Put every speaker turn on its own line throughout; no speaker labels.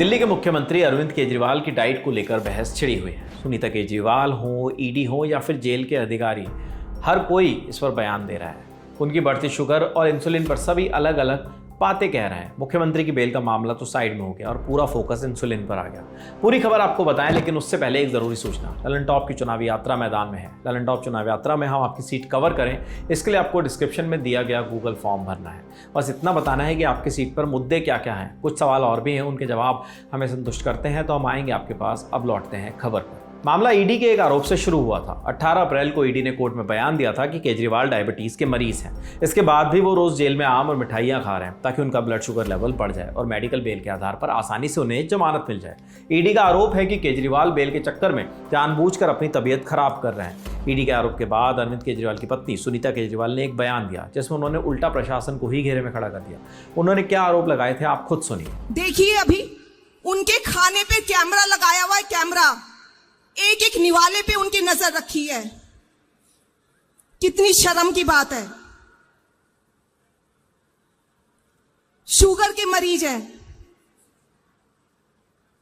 दिल्ली के मुख्यमंत्री अरविंद केजरीवाल की डाइट को लेकर बहस छिड़ी हुई है। सुनीता केजरीवाल हो, ईडी हो या फिर जेल के अधिकारी, हर कोई इस पर बयान दे रहा है। उनकी बढ़ती शुगर और इंसुलिन पर सभी अलग अलग बातें कह रहे हैं। मुख्यमंत्री की बेल का मामला तो साइड में हो गया और पूरा फोकस इंसुलिन पर आ गया। पूरी खबर आपको बताएं, लेकिन उससे पहले एक जरूरी सूचना। ललन टॉप की चुनावी यात्रा मैदान में है। ललन टॉप चुनावी यात्रा में हम आपकी सीट कवर करें, इसके लिए आपको डिस्क्रिप्शन में दिया गया गूगल फॉर्म भरना है। बस इतना बताना है कि आपकी सीट पर मुद्दे क्या क्या हैं। कुछ सवाल और भी हैं, उनके जवाब हमें संतुष्ट करते हैं तो हम आएंगे आपके पास। अब लौटते हैं खबर पर। मामला ईडी के एक आरोप से शुरू हुआ था। 18 अप्रैल को ईडी ने कोर्ट में बयान दिया था कि केजरीवाल डायबिटीज के मरीज हैं। इसके बाद भी वो रोज जेल में आम और मिठाइयां खा रहे हैं ताकि उनका ब्लड शुगर लेवल बढ़ जाए और मेडिकल बेल के आधार पर आसानी से उन्हें जमानत मिल जाए। ईडी का आरोप है कि केजरीवाल बेल के चक्कर में जानबूझकर अपनी तबीयत खराब कर रहे हैं। ईडी के आरोप के बाद अरविंद केजरीवाल की पत्नी सुनीता केजरीवाल ने एक बयान दिया जिसमें उन्होंने उल्टा प्रशासन को ही घेरे में खड़ा कर दिया। उन्होंने क्या आरोप लगाए थे, आप खुद सुनिए।
देखिए, अभी उनके खाने पे कैमरा लगाया हुआ है। कैमरा एक एक निवाले पे उनकी नजर रखी है। कितनी शर्म की बात है। शुगर के मरीज हैं,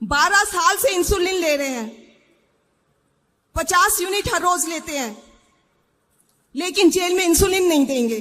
12 साल से इंसुलिन ले रहे हैं, 50 यूनिट हर रोज लेते हैं, लेकिन जेल में इंसुलिन नहीं देंगे।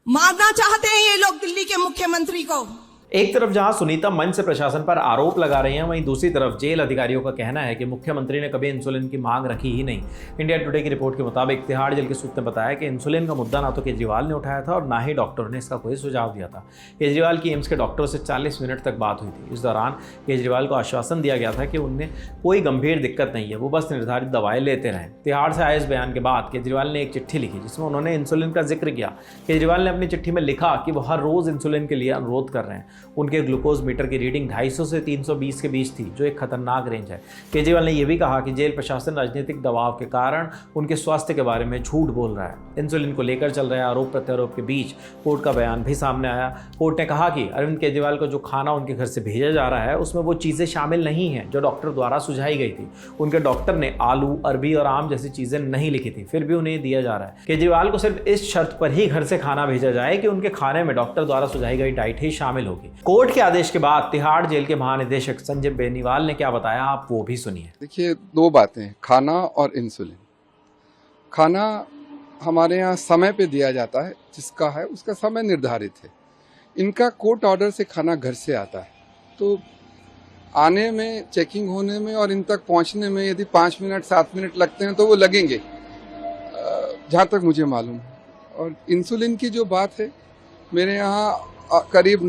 मारना चाहते हैं ये लोग दिल्ली के मुख्यमंत्री को।
एक तरफ जहां सुनीता मंच से प्रशासन पर आरोप लगा रही हैं, वहीं दूसरी तरफ जेल अधिकारियों का कहना है कि मुख्यमंत्री ने कभी इंसुलिन की मांग रखी ही नहीं। इंडिया टुडे की रिपोर्ट के मुताबिक तिहाड़ जेल के सूत्र ने बताया कि इंसुलिन का मुद्दा ना तो केजरीवाल ने उठाया था और ना ही डॉक्टरों ने इसका कोई सुझाव दिया था। केजरीवाल की एम्स के डॉक्टरों से 40 मिनट तक बात हुई थी। इस दौरान केजरीवाल को आश्वासन दिया गया था कि उन्हें कोई गंभीर दिक्कत नहीं है, वो बस निर्धारित दवाएं लेते रहें। तिहाड़ से आए इस बयान के बाद केजरीवाल ने एक चिट्ठी लिखी जिसमें उन्होंने इंसुलिन का जिक्र किया। केजरीवाल ने अपनी चिट्ठी में लिखा कि वो हर रोज इंसुलिन के लिए अनुरोध कर रहे हैं। उनके ग्लूकोज मीटर की रीडिंग 250 से 320 के बीच थी, जो एक खतरनाक रेंज है। केजरीवाल ने यह भी कहा कि जेल प्रशासन राजनीतिक दबाव के कारण उनके स्वास्थ्य के बारे में झूठ बोल रहा है। इंसुलिन को लेकर चल रहे आरोप प्रत्यारोप के बीच कोर्ट का बयान भी सामने आया। कोर्ट ने कहा कि अरविंद केजरीवाल को जो खाना उनके घर से भेजा जा रहा है उसमें वो चीजें शामिल नहीं हैं जो डॉक्टर द्वारा सुझाई गई थी। उनके डॉक्टर ने आलू, अरबी और आम जैसी चीजें नहीं लिखी थी, फिर भी उन्हें दिया जा रहा है। केजरीवाल को सिर्फ इस शर्त पर ही घर से खाना भेजा जाए कि उनके खाने में डॉक्टर द्वारा सुझाई गई डाइट ही शामिल होगी। कोर्ट के आदेश के बाद तिहाड़ जेल के महानिदेशक संजय बेनीवाल ने क्या बताया, आप वो भी सुनिए।
देखिए, दो बातें हैं, खाना और इंसुलिन। खाना हमारे यहाँ समय पे दिया जाता है, जिसका है उसका समय निर्धारित है। इनका कोर्ट ऑर्डर से खाना घर से आता है, तो आने में, चेकिंग होने में और इन तक पहुँचने में यदि 5 मिनट 7 मिनट लगते हैं तो वो लगेंगे, जहाँ तक मुझे मालूम है। और इंसुलिन की जो बात है, मेरे यहाँ करीब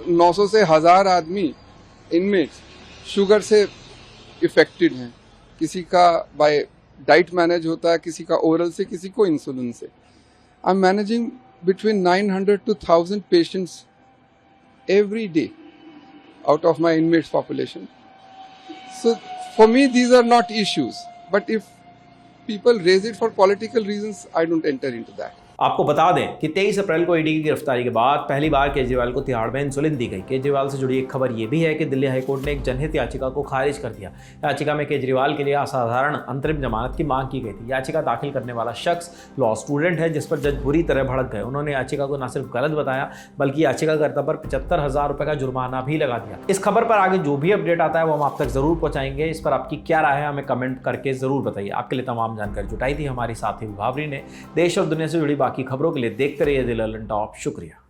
900 से 1000 आदमी इनमेट्स शुगर से इफेक्टेड हैं। किसी का बाय डाइट मैनेज होता है, किसी का ओरल से, किसी को इंसुलिन से। I am managing between 900 to 1000 patients every day out of my inmates population. So for me these are not issues, but if people raise it for political reasons, I don't enter into that.
आपको बता दें कि 23 अप्रैल को ED की गिरफ्तारी के बाद पहली बार केजरीवाल को तिहाड़ में इंसुलिन दी गई। केजरीवाल से जुड़ी एक खबर ये भी है कि दिल्ली हाईकोर्ट ने एक जनहित याचिका को खारिज कर दिया। याचिका में केजरीवाल के लिए असाधारण अंतरिम जमानत की मांग की गई थी। याचिका दाखिल करने वाला शख्स लॉ स्टूडेंट है, जिस पर जज बुरी तरह भड़क गए। उन्होंने याचिका को न सिर्फ गलत बताया बल्कि याचिकाकर्ता पर 75,000 रुपये का जुर्माना भी लगा दिया। इस खबर पर आगे जो भी अपडेट आता है वो हम आप तक जरूर पहुंचाएंगे। इस पर आपकी क्या राय है हमें कमेंट करके जरूर बताइए। आपके लिए तमाम जानकारी जुटाई थी हमारी साथी विभावरी ने। देश और दुनिया से जुड़ी बाकी खबरों के लिए देखते रहिए ललन टॉप। शुक्रिया।